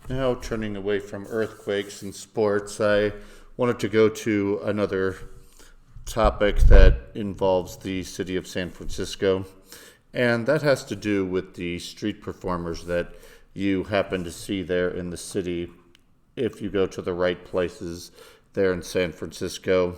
Now, turning away from earthquakes and sports, I wanted to go to another topic that involves the city of San Francisco, and that has to do with the street performers that you happen to see there in the city if you go to the right places there in San Francisco.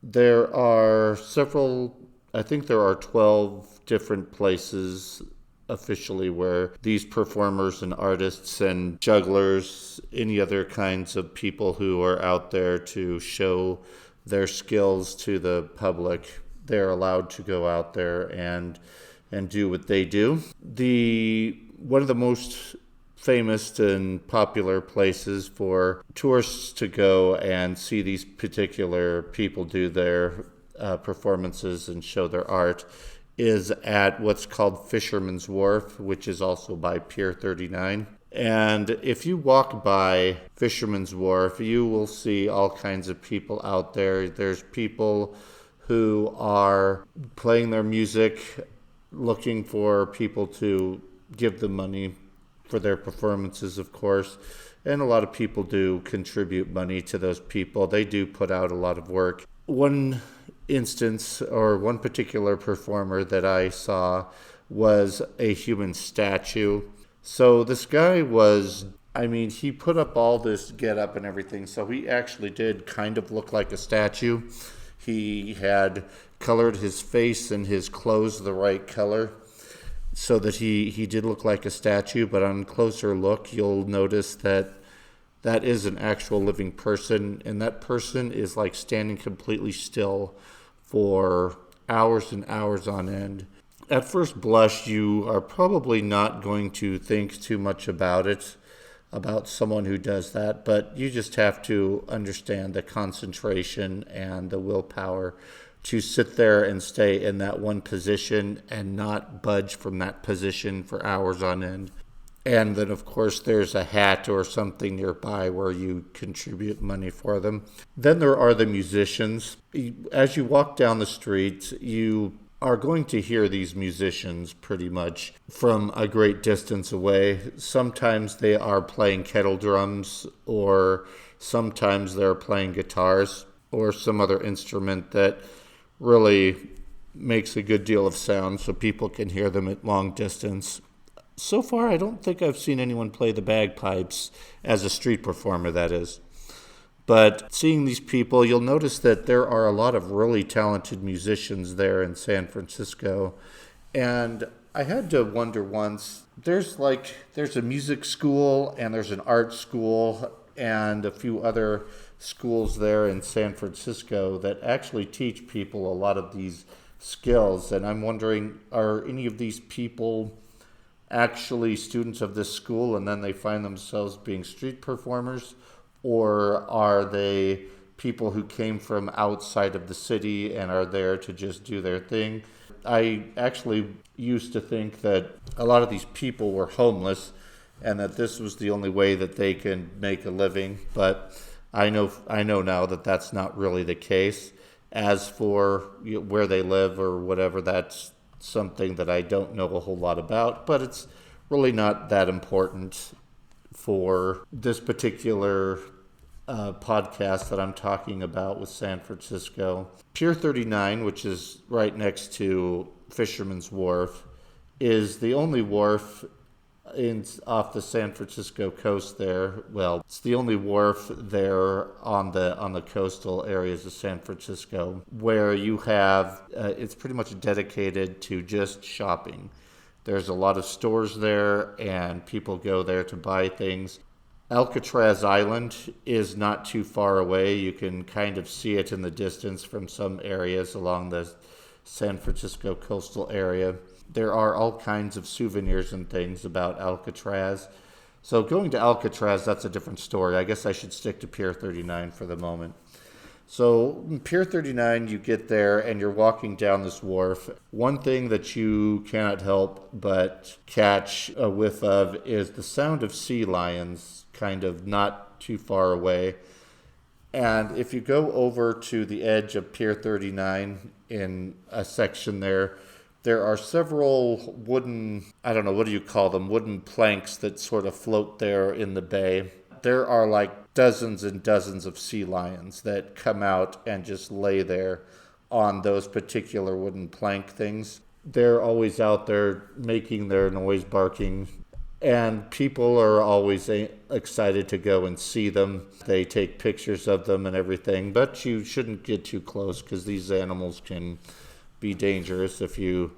There are several, I think there are 12 different places officially where these performers and artists and jugglers, any other kinds of people who are out there to show their skills to the public, they're allowed to go out there and do what they do. The one of the most famous and popular places for tourists to go and see these particular people do their performances and show their art is at what's called Fisherman's Wharf, which is also by Pier 39. And if you walk by Fisherman's Wharf, you will see all kinds of people out there. There's people who are playing their music, looking for people to give them money for their performances, of course. And a lot of people do contribute money to those people. They do put out a lot of work. One instance or one particular performer that I saw was a human statue. So this guy was, he put up all this get up and everything, so he actually did kind of look like a statue. He had colored his face and his clothes the right color so that he did look like a statue, but on closer look you'll notice that that is an actual living person, and that person is like standing completely still for hours and hours on end. At first blush, you are probably not going to think too much about it, about someone who does that, but you just have to understand the concentration and the willpower to sit there and stay in that one position and not budge from that position for hours on end. And then, of course, there's a hat or something nearby where you contribute money for them. Then there are the musicians. As you walk down the street, you are going to hear these musicians pretty much from a great distance away. Sometimes they are playing kettle drums, or sometimes they're playing guitars or some other instrument that really makes a good deal of sound so people can hear them at long distance. So far, I don't think I've seen anyone play the bagpipes as a street performer, that is. But seeing these people, you'll notice that there are a lot of really talented musicians there in San Francisco. And I had to wonder once, there's a music school and there's an art school and a few other schools there in San Francisco that actually teach people a lot of these skills. And I'm wondering, are any of these people actually students of this school and then they find themselves being street performers, or are they people who came from outside of the city and are there to just do their thing? I actually used to think that a lot of these people were homeless and that this was the only way that they can make a living, but I know now that that's not really the case. As for where they live or whatever, that's something that I don't know a whole lot about, but it's really not that important for this particular podcast that I'm talking about with San Francisco. Pier 39, which is right next to Fisherman's Wharf, is the only wharf off the San Francisco coast there. Well, it's the only wharf there on the coastal areas of San Francisco where you have it's pretty much dedicated to just shopping. There's a lot of stores there and people go there to buy things. Alcatraz Island is not too far away. You can kind of see it in the distance from some areas along the San Francisco coastal area. There are all kinds of souvenirs and things about Alcatraz. So going to Alcatraz, that's a different story. I guess I should stick to Pier 39 for the moment. So Pier 39, you get there and you're walking down this wharf. One thing that you cannot help but catch a whiff of is the sound of sea lions kind of not too far away. And if you go over to the edge of Pier 39 in a section there There are several wooden, I don't know, what do you call them, wooden planks that sort of float there in the bay. There are like dozens and dozens of sea lions that come out and just lay there on those particular wooden plank things. They're always out there making their noise, barking, and people are always excited to go and see them. They take pictures of them and everything, but you shouldn't get too close because these animals can be dangerous if you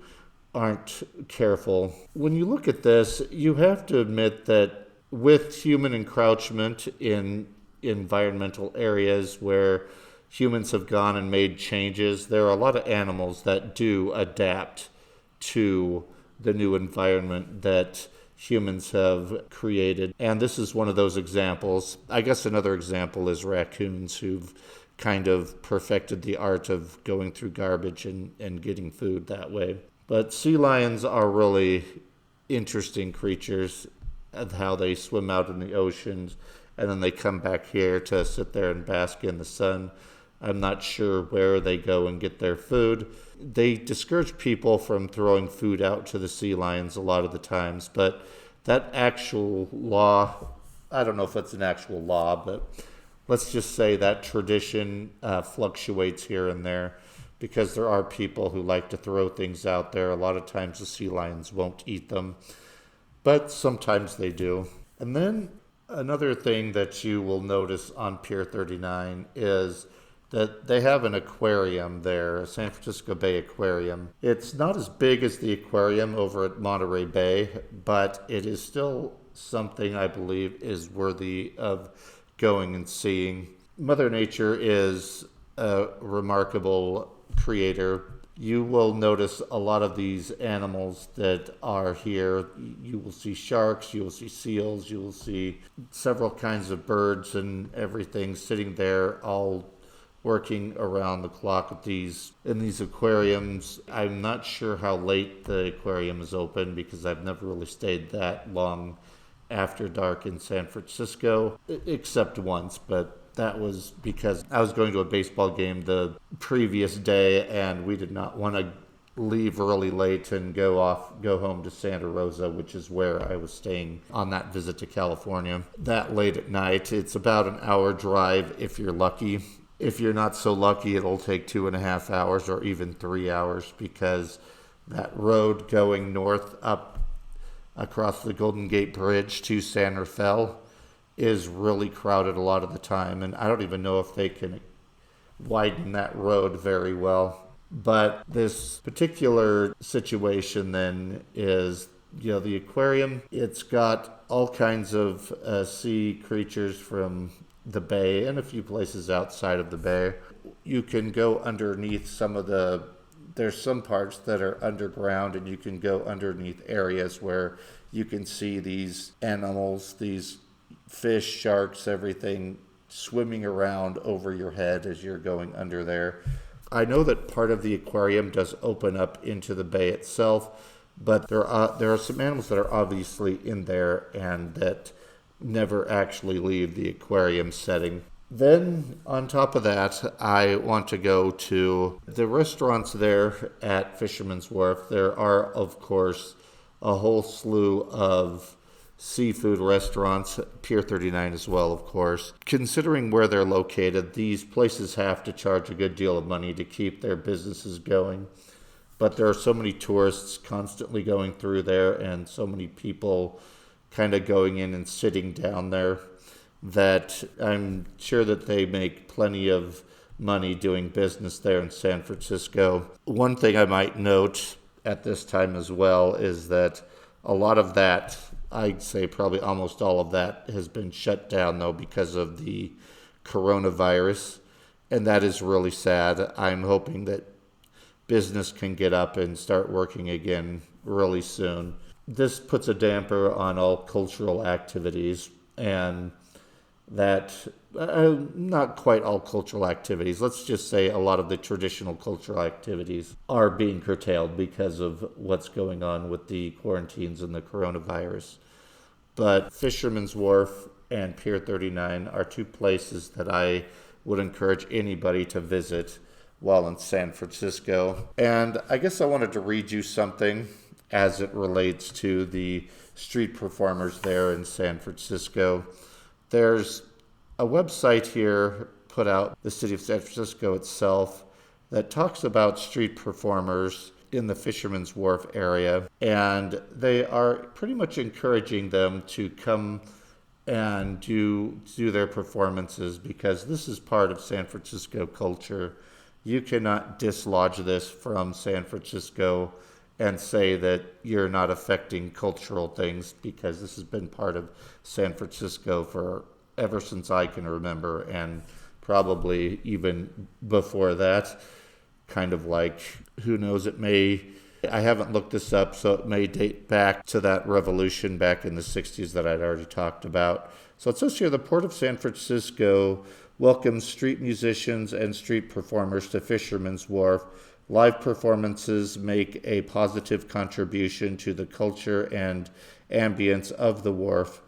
aren't careful. When you look at this, you have to admit that with human encroachment in environmental areas where humans have gone and made changes, there are a lot of animals that do adapt to the new environment that humans have created. And this is one of those examples. I guess another example is raccoons who've kind of perfected the art of going through garbage and getting food that way. But sea lions are really interesting creatures, of how they swim out in the oceans and then they come back here to sit there and bask in the sun. I'm not sure where they go and get their food. They discourage people from throwing food out to the sea lions a lot of the times, but that actual law, I don't know if it's an actual law, but let's just say that tradition fluctuates here and there because there are people who like to throw things out there. A lot of times the sea lions won't eat them, but sometimes they do. And then another thing that you will notice on Pier 39 is that they have an aquarium there, a San Francisco Bay aquarium. It's not as big as the aquarium over at Monterey Bay, but it is still something I believe is worthy of going and seeing. Mother Nature is a remarkable creator. You will notice a lot of these animals that are here. You will see sharks, you will see seals, you will see several kinds of birds and everything sitting there all working around the clock at in these aquariums. I'm not sure how late the aquarium is open because I've never really stayed that long after dark in San Francisco, except once, but that was because I was going to a baseball game the previous day and we did not want to leave really late and go home to Santa Rosa, which is where I was staying on that visit to California. That late at night, it's about an hour drive if you're lucky. If you're not so lucky, it'll take 2.5 hours or even 3 hours because that road going north up across the Golden Gate Bridge to San Rafael is really crowded a lot of the time. And I don't even know if they can widen that road very well. But this particular situation then is, the aquarium, it's got all kinds of sea creatures from the bay and a few places outside of the bay. You can go underneath there's some parts that are underground and you can go underneath areas where you can see these animals, these fish, sharks, everything swimming around over your head as you're going under there. I know that part of the aquarium does open up into the bay itself, but there are some animals that are obviously in there and that never actually leave the aquarium setting. Then, on top of that, I want to go to the restaurants there at Fisherman's Wharf. There are, of course, a whole slew of seafood restaurants, Pier 39 as well, of course. Considering where they're located, these places have to charge a good deal of money to keep their businesses going. But there are so many tourists constantly going through there and so many people kind of going in and sitting down there that I'm sure that they make plenty of money doing business there in San Francisco. One thing I might note at this time as well is that a lot of that, I'd say probably almost all of that, has been shut down though because of the coronavirus, and that is really sad. I'm hoping that business can get up and start working again really soon. This puts a damper on all cultural activities, and that, not quite all cultural activities, let's just say a lot of the traditional cultural activities are being curtailed because of what's going on with the quarantines and the coronavirus. But Fisherman's Wharf and Pier 39 are two places that I would encourage anybody to visit while in San Francisco. And I guess I wanted to read you something as it relates to the street performers there in San Francisco. There's a website here put out, the city of San Francisco itself, that talks about street performers in the Fisherman's Wharf area, and they are pretty much encouraging them to come and do their performances, because this is part of San Francisco culture. You cannot dislodge this from San Francisco and say that you're not affecting cultural things, because this has been part of San Francisco for ever since I can remember, and probably even before that. Kind of like, who knows, I haven't looked this up, so it may date back to that revolution back in the 60s that I'd already talked about. So it says here, the Port of San Francisco welcomes street musicians and street performers to Fisherman's Wharf. Live performances make a positive contribution to the culture and ambience of the wharf.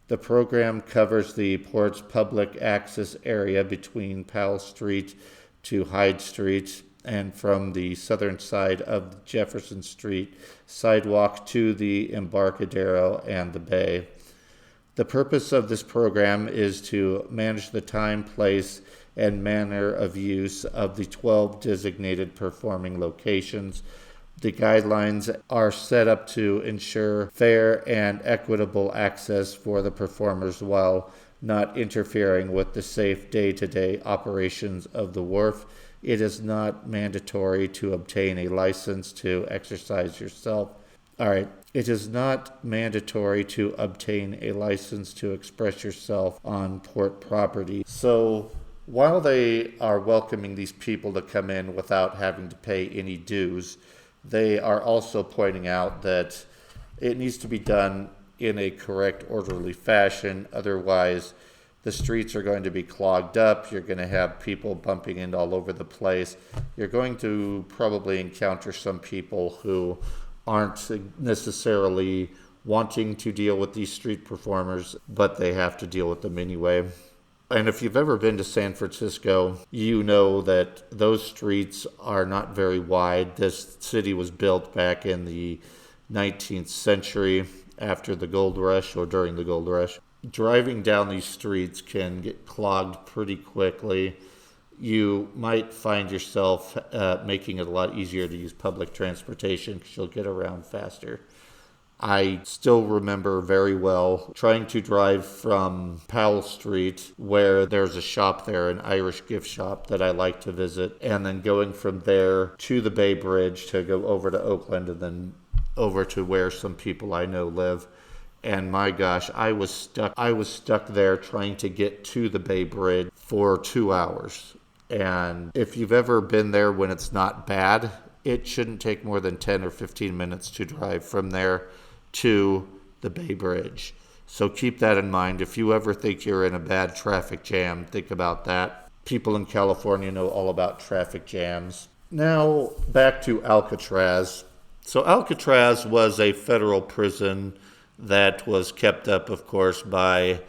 The program covers the port's public access area between Powell Street to Hyde Street, and from the southern side of Jefferson Street sidewalk to the Embarcadero and the bay. The purpose of this program is to manage the time, place, and manner of use of the 12 designated performing locations. The guidelines are set up to ensure fair and equitable access for the performers while not interfering with the safe day-to-day operations of the wharf. It is not mandatory to obtain a license to exercise yourself. It is not mandatory to obtain a license to express yourself on port property. So while they are welcoming these people to come in without having to pay any dues, they are also pointing out that it needs to be done in a correct, orderly fashion. Otherwise, the streets are going to be clogged up. You're going to have people bumping in all over the place. You're going to probably encounter some people who aren't necessarily wanting to deal with these street performers, but they have to deal with them anyway. And if you've ever been to San Francisco, you know that those streets are not very wide. This city was built back in the 19th century after the gold rush, or during the gold rush. Driving down these streets can get clogged pretty quickly. You might find yourself making it a lot easier to use public transportation because you'll get around faster. I still remember very well trying to drive from Powell Street, where there's a shop there, an Irish gift shop that I like to visit, and then going from there to the Bay Bridge to go over to Oakland and then over to where some people I know live. And my gosh, I was stuck there trying to get to the Bay Bridge for 2 hours. And if you've ever been there when it's not bad, it shouldn't take more than 10 or 15 minutes to drive from there to the Bay Bridge. So keep that in mind. If you ever think you're in a bad traffic jam, think about that. People in California know all about traffic jams. Now, back to Alcatraz. So Alcatraz was a federal prison that was kept up, of course, by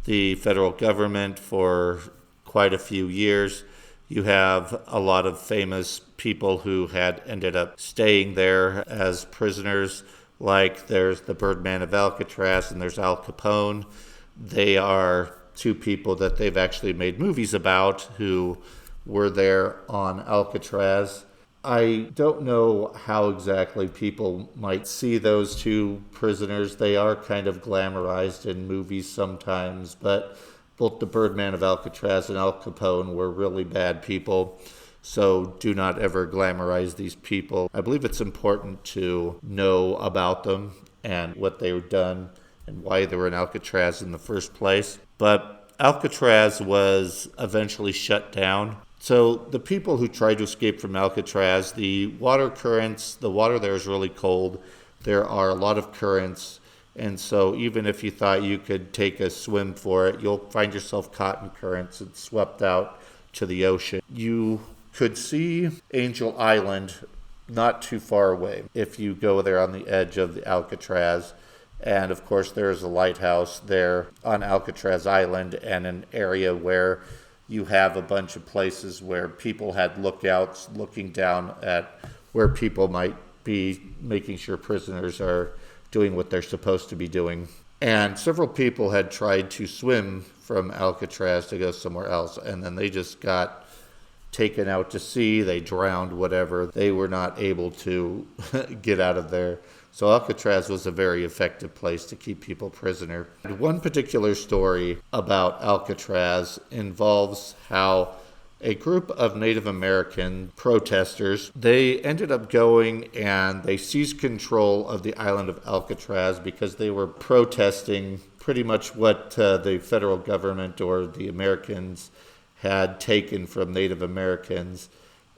the federal government for quite a few years. You have a lot of famous people who had ended up staying there as prisoners, like there's the Birdman of Alcatraz and there's Al Capone. They are two people that they've actually made movies about who were there on Alcatraz. I don't know how exactly people might see those two prisoners. They are kind of glamorized in movies sometimes, but both the Birdman of Alcatraz and Al Capone were really bad people. So do not ever glamorize these people. I believe it's important to know about them and what they've done and why they were in Alcatraz in the first place. But Alcatraz was eventually shut down. So the people who tried to escape from Alcatraz, the water there is really cold. There are a lot of currents. And so even if you thought you could take a swim for it, you'll find yourself caught in currents and swept out to the ocean. You could see Angel Island not too far away if you go there on the edge of the Alcatraz. And of course, there is a lighthouse there on Alcatraz Island and an area where you have a bunch of places where people had lookouts looking down at where people might be, making sure prisoners are doing what they're supposed to be doing. And several people had tried to swim from Alcatraz to go somewhere else, and then they just got taken out to sea, they drowned, whatever. They were not able to get out of there. So Alcatraz was a very effective place to keep people prisoner. And one particular story about Alcatraz involves how a group of Native American protesters, they ended up going and they seized control of the island of Alcatraz because they were protesting pretty much what the federal government or the Americans had taken from Native Americans.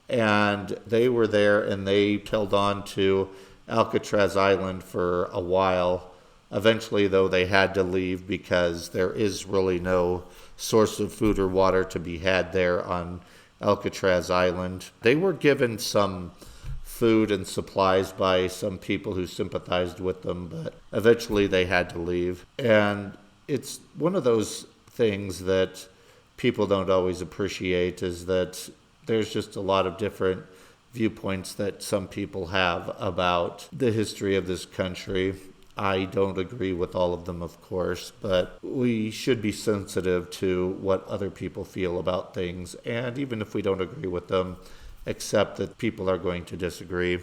And they were there and they held on to Alcatraz Island for a while. Eventually, though, they had to leave because there is really no source of food or water to be had there on Alcatraz Island. They were given some food and supplies by some people who sympathized with them, but eventually they had to leave. And it's one of those things that people don't always appreciate, is that there's just a lot of different viewpoints that some people have about the history of this country. I don't agree with all of them, of course, but we should be sensitive to what other people feel about things, and even if we don't agree with them, accept that people are going to disagree.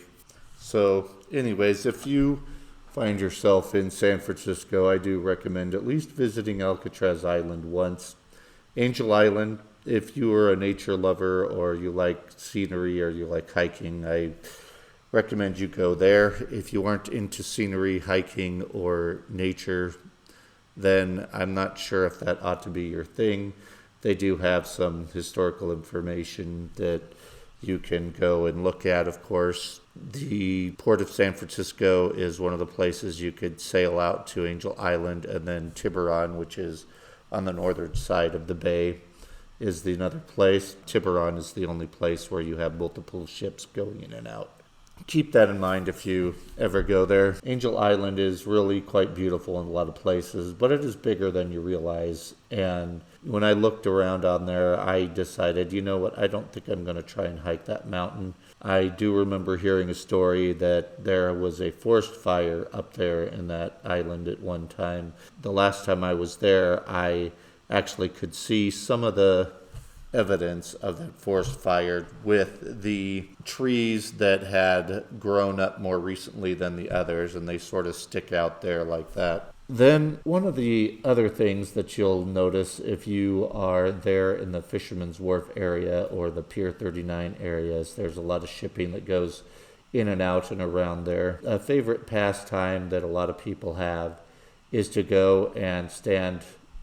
So anyways, if you find yourself in San Francisco, I do recommend at least visiting Alcatraz Island once. Angel Island, if you are a nature lover or you like scenery or you like hiking, I recommend you go there. If you aren't into scenery, hiking, or nature, then I'm not sure if that ought to be your thing. They do have some historical information that you can go and look at, of course. The Port of San Francisco is one of the places you could sail out to Angel Island, and then Tiburon, which is on the northern side of the bay, is the another place. Tiburon is the only place where you have multiple ships going in and out. Keep that in mind if you ever go there. Angel Island is really quite beautiful in a lot of places, but it is bigger than you realize. And when I looked around on there, I decided, you know what, I don't think I'm going to try and hike that mountain. I do remember hearing a story that there was a forest fire up there in that island at one time. The last time I was there, I actually could see some of the evidence of that forest fire with the trees that had grown up more recently than the others, and they sort of stick out there like that. Then one of the other things that you'll notice if you are there in the Fisherman's Wharf area or the Pier 39 areas, there's a lot of shipping that goes in and out and around there. A favorite pastime that a lot of people have is to go and stand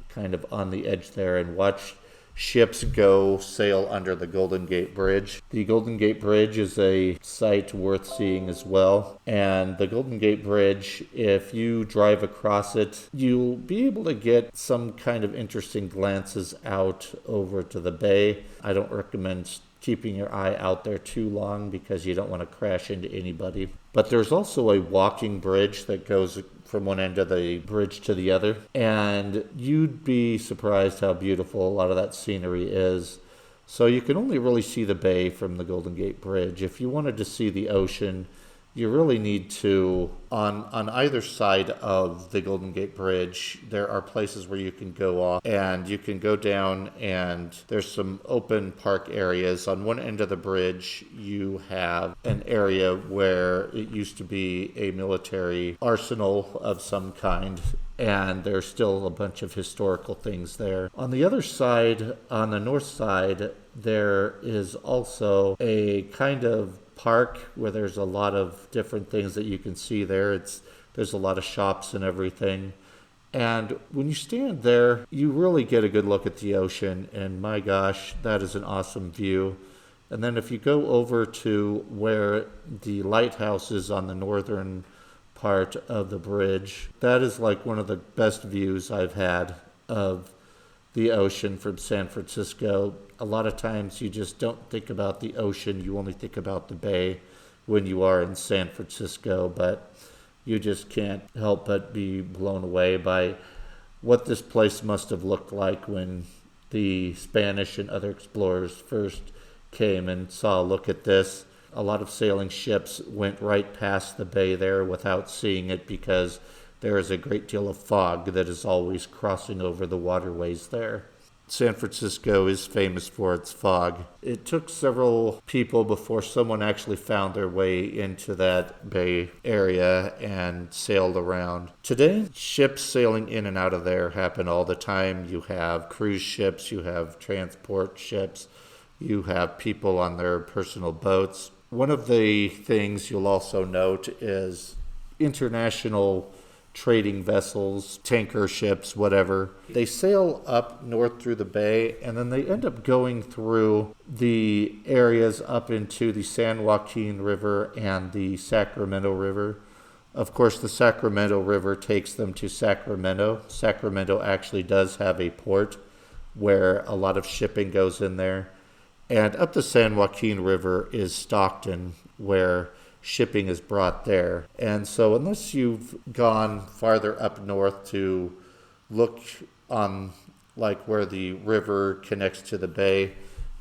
kind of on the edge there and watch ships go sail under the Golden Gate Bridge. The Golden Gate Bridge is a sight worth seeing as well. And the Golden Gate Bridge, if you drive across it, you'll be able to get some kind of interesting glances out over to the bay. I don't recommend keeping your eye out there too long because you don't want to crash into anybody. But there's also a walking bridge that goes from one end of the bridge to the other, and you'd be surprised how beautiful a lot of that scenery is. So you can only really see the bay from the Golden Gate Bridge. If you wanted to see the ocean, you really need to, on either side of the Golden Gate Bridge, there are places where you can go off and you can go down, and there's some open park areas. On one end of the bridge, you have an area where it used to be a military arsenal of some kind, and there's still a bunch of historical things there. On the other side, on the north side, there is also a kind of park where there's a lot of different things that you can see there. There's a lot of shops and everything. And when you stand there, you really get a good look at the ocean, and my gosh, that is an awesome view. And then if you go over to where the lighthouse is on the northern part of the bridge, that is like one of the best views I've had of the ocean from San Francisco. A lot of times you just don't think about the ocean, you only think about the bay when you are in San Francisco, but you just can't help but be blown away by what this place must have looked like when the Spanish and other explorers first came and saw a look at this, a lot of sailing ships went right past the bay there without seeing it because there is a great deal of fog that is always crossing over the waterways there. San Francisco is famous for its fog. It took several people before someone actually found their way into that bay area and sailed around. Today, ships sailing in and out of there happen all the time. You have cruise ships, you have transport ships, you have people on their personal boats. One of the things you'll also note is international trading vessels, tanker ships, whatever. They sail up north through the bay, and then they end up going through the areas up into the San Joaquin River and the Sacramento River. Of course, the Sacramento River takes them to Sacramento. Sacramento actually does have a port where a lot of shipping goes in there. And up the San Joaquin River is Stockton, where shipping is brought there. And so unless you've gone farther up north to look on like where the river connects to the bay,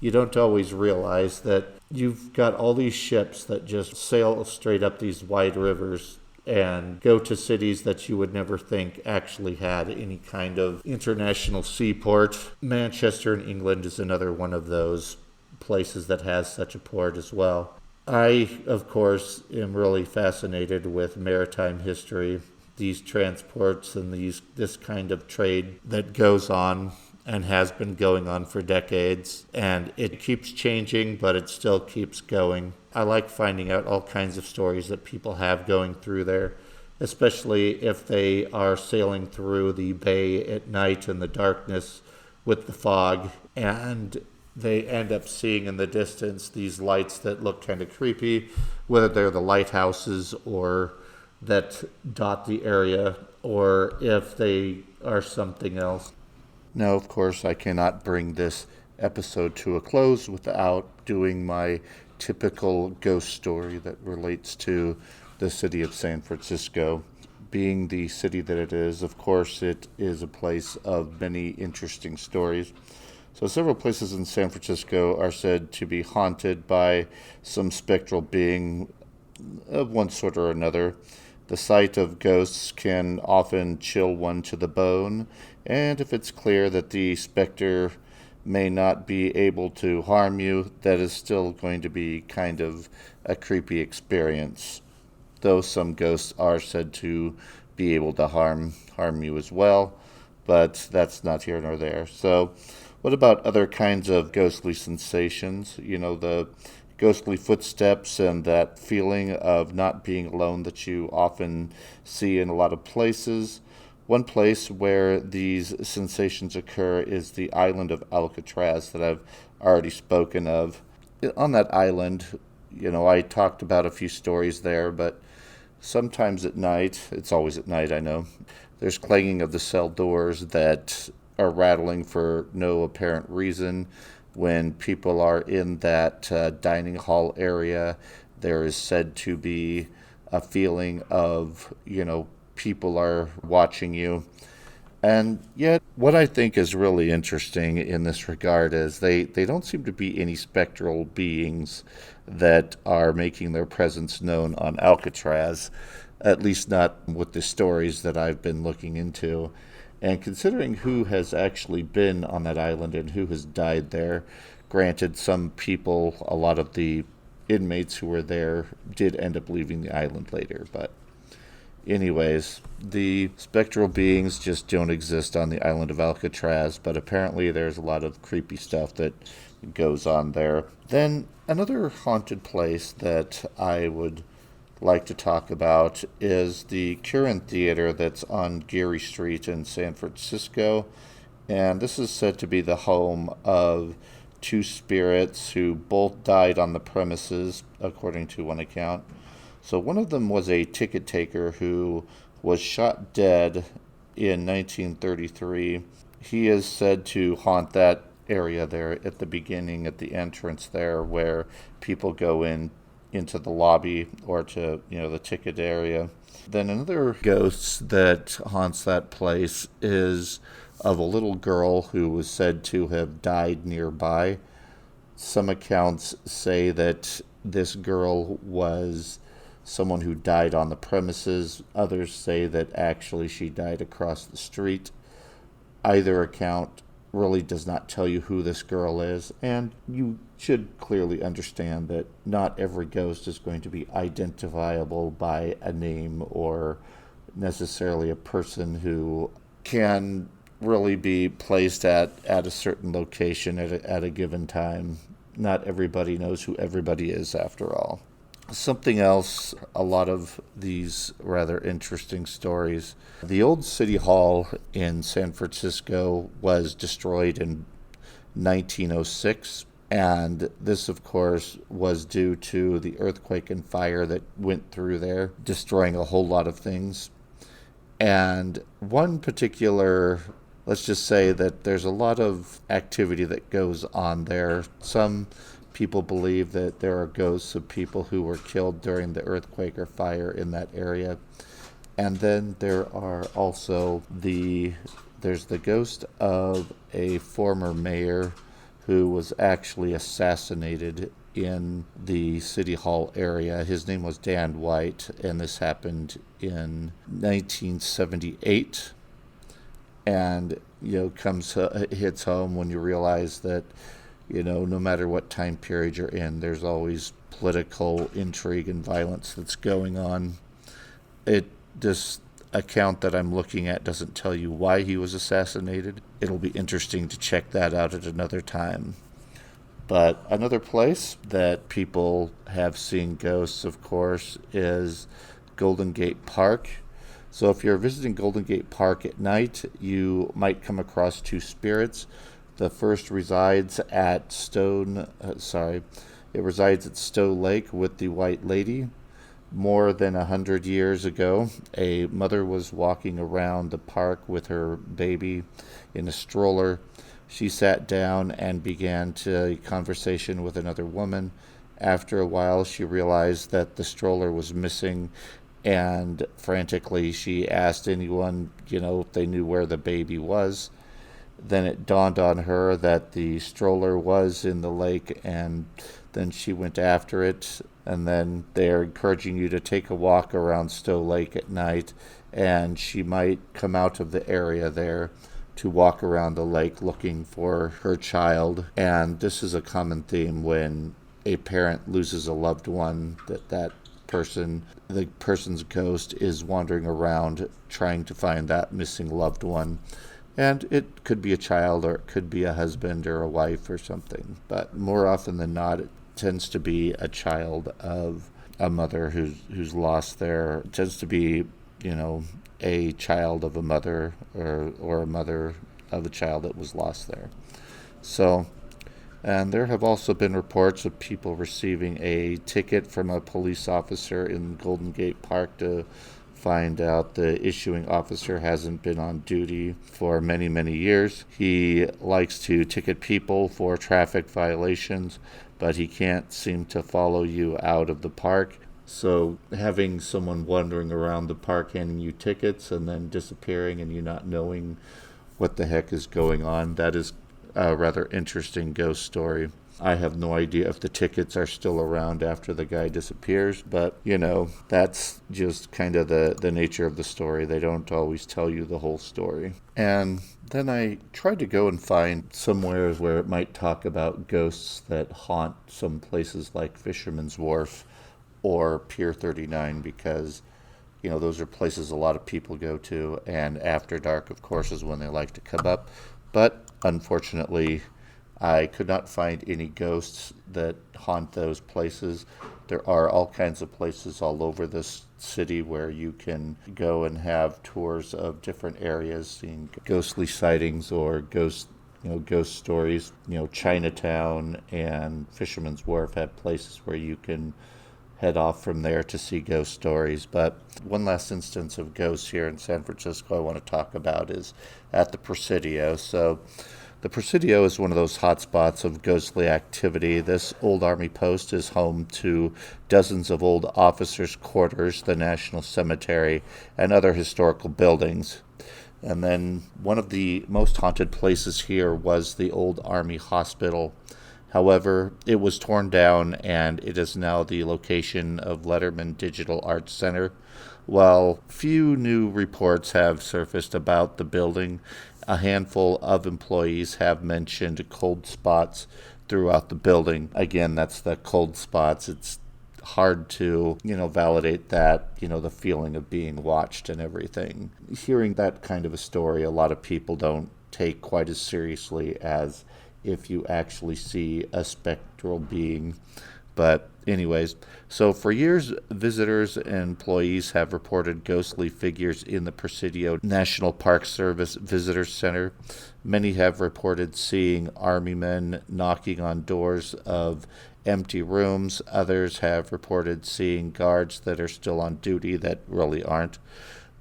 you don't always realize that you've got all these ships that just sail straight up these wide rivers and go to cities that you would never think actually had any kind of international seaport. Manchester in England is another one of those places that has such a port as well. I, of course, am really fascinated with maritime history, these transports and this kind of trade that goes on and has been going on for decades. And it keeps changing, but it still keeps going. I like finding out all kinds of stories that people have going through there, especially if they are sailing through the bay at night in the darkness with the fog, and they end up seeing in the distance these lights that look kind of creepy, whether they're the lighthouses or that dot the area, or if they are something else. Now, of course, I cannot bring this episode to a close without doing my typical ghost story that relates to the city of San Francisco. Being the city that it is, of course, it is a place of many interesting stories. So several places in San Francisco are said to be haunted by some spectral being of one sort or another. The sight of ghosts can often chill one to the bone, and if it's clear that the specter may not be able to harm you, that is still going to be kind of a creepy experience. Though some ghosts are said to be able to harm you as well, but that's not here nor there. So what about other kinds of ghostly sensations? You know, the ghostly footsteps and that feeling of not being alone that you often see in a lot of places. One place where these sensations occur is the island of Alcatraz that I've already spoken of. On that island, you know, I talked about a few stories there, but sometimes at night, it's always at night, I know, there's clanging of the cell doors that are rattling for no apparent reason. When people are in that dining hall area, there is said to be a feeling of, you know, people are watching you. And yet, what I think is really interesting in this regard is they don't seem to be any spectral beings that are making their presence known on Alcatraz, at least not with the stories that I've been looking into. And considering who has actually been on that island and who has died there, granted, some people, a lot of the inmates who were there did end up leaving the island later. But anyways, the spectral beings just don't exist on the island of Alcatraz, but apparently there's a lot of creepy stuff that goes on there. Then another haunted place that I would like to talk about is the Curran Theater that's on Geary Street in San Francisco, and this is said to be the home of two spirits who both died on the premises, according to one account. So one of them was a ticket taker who was shot dead in 1933. He is said to haunt that area there at the beginning, at the entrance there, where people go into the lobby or to, you know, the ticket area. Then another ghost that haunts that place is of a little girl who was said to have died nearby. Some accounts say that this girl was someone who died on the premises. Others say that actually she died across the street. Either account really does not tell you who this girl is, and you should clearly understand that not every ghost is going to be identifiable by a name or necessarily a person who can really be placed at a certain location at a given time. Not everybody knows who everybody is, after all. Something else, a lot of these rather interesting stories. The old City Hall in San Francisco was destroyed in 1906, and this, of course, was due to the earthquake and fire that went through there, destroying a whole lot of things. And one particular, let's just say that there's a lot of activity that goes on there. Some people believe that there are ghosts of people who were killed during the earthquake or fire in that area. And then there are also there's the ghost of a former mayor who was actually assassinated in the City Hall area. His name was Dan White, and this happened in 1978. And, hits home when you realize that, no matter what time period you're in, there's always political intrigue and violence that's going on. This account that I'm looking at doesn't tell you why he was assassinated. It'll be interesting to check that out at another time. But another place that people have seen ghosts, of course, is Golden Gate Park. So if you're visiting Golden Gate Park at night, you might come across two spirits. The first resides at Stowe Lake with the White Lady. More than 100 years ago, a mother was walking around the park with her baby in a stroller. She sat down and began a conversation with another woman. After a while, she realized that the stroller was missing, and frantically she asked anyone, if they knew where the baby was. Then it dawned on her that the stroller was in the lake, and then she went after it. And then they're encouraging you to take a walk around Stowe Lake at night, and she might come out of the area there to walk around the lake looking for her child. And this is a common theme when a parent loses a loved one, the person's ghost is wandering around trying to find that missing loved one. And it could be a child, or it could be a husband or a wife or something. But more often than not, it tends to be a child of a mother who's lost there. It tends to be, a child of a mother or a mother of a child that was lost there. So, and there have also been reports of people receiving a ticket from a police officer in Golden Gate Park to find out the issuing officer hasn't been on duty for many, many years. He likes to ticket people for traffic violations, but he can't seem to follow you out of the park. So having someone wandering around the park handing you tickets and then disappearing and you not knowing what the heck is going on, that is a rather interesting ghost story. I have no idea if the tickets are still around after the guy disappears, but, that's just kind of the nature of the story. They don't always tell you the whole story. And then I tried to go and find somewhere where it might talk about ghosts that haunt some places like Fisherman's Wharf or Pier 39, because, those are places a lot of people go to, and after dark, of course, is when they like to come up. But unfortunately, I could not find any ghosts that haunt those places. There are all kinds of places all over this city where you can go and have tours of different areas, seeing ghostly sightings or ghost stories. Chinatown and Fisherman's Wharf have places where you can head off from there to see ghost stories. But one last instance of ghosts here in San Francisco I want to talk about is at the Presidio. So The Presidio is one of those hotspots of ghostly activity. This old Army post is home to dozens of old officers' quarters, the National Cemetery, and other historical buildings. And then one of the most haunted places here was the old Army Hospital. However, it was torn down and it is now the location of Letterman Digital Arts Center. While few new reports have surfaced about the building, a handful of employees have mentioned cold spots throughout the building. Again, that's the cold spots. It's hard to, validate that, the feeling of being watched and everything. Hearing that kind of a story, a lot of people don't take quite as seriously as if you actually see a spectral being. But anyways, so for years, visitors and employees have reported ghostly figures in the Presidio National Park Service Visitor Center. Many have reported seeing Army men knocking on doors of empty rooms. Others have reported seeing guards that are still on duty that really aren't.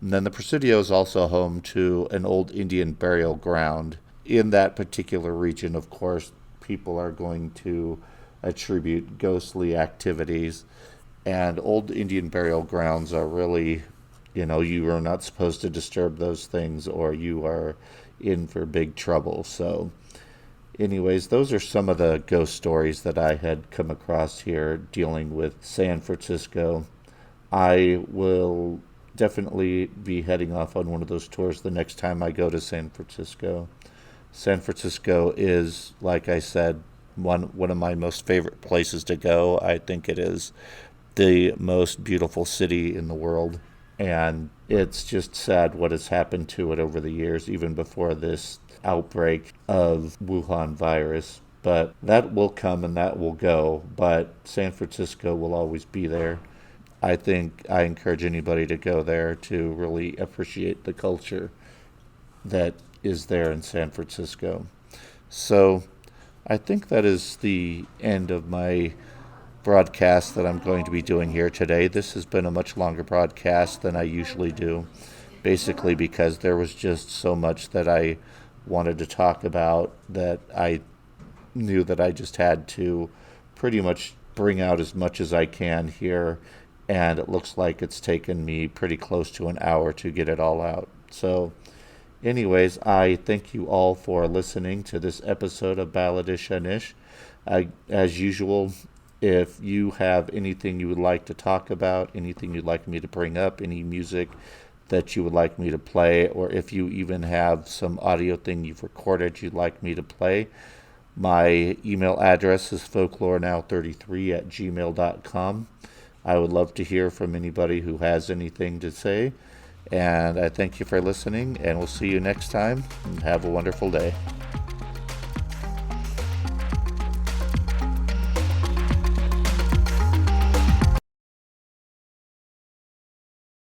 And then the Presidio is also home to an old Indian burial ground. In that particular region, of course, people are going to attribute ghostly activities, and old Indian burial grounds are really, you are not supposed to disturb those things or you are in for big trouble. So anyways, those are some of the ghost stories that I had come across here dealing with San Francisco. I will definitely be heading off on one of those tours the next time I go to San Francisco. San Francisco is, like I said, one of my most favorite places to go. I think it is the most beautiful city in the world, and it's just sad what has happened to it over the years, even before this outbreak of Wuhan virus. But that will come and that will go, but San Francisco will always be there. I think I encourage anybody to go there to really appreciate the culture that is there in San Francisco. So I think that is the end of my broadcast that I'm going to be doing here today. This has been a much longer broadcast than I usually do, basically because there was just so much that I wanted to talk about that I knew that I just had to pretty much bring out as much as I can here, and it looks like it's taken me pretty close to an hour to get it all out. So anyways, I thank you all for listening to this episode of Béaloideas. As usual, if you have anything you would like to talk about, anything you'd like me to bring up, any music that you would like me to play, or if you even have some audio thing you've recorded you'd like me to play, my email address is folklorenow33@gmail.com. I would love to hear from anybody who has anything to say. And I thank you for listening, and we'll see you next time, and have a wonderful day.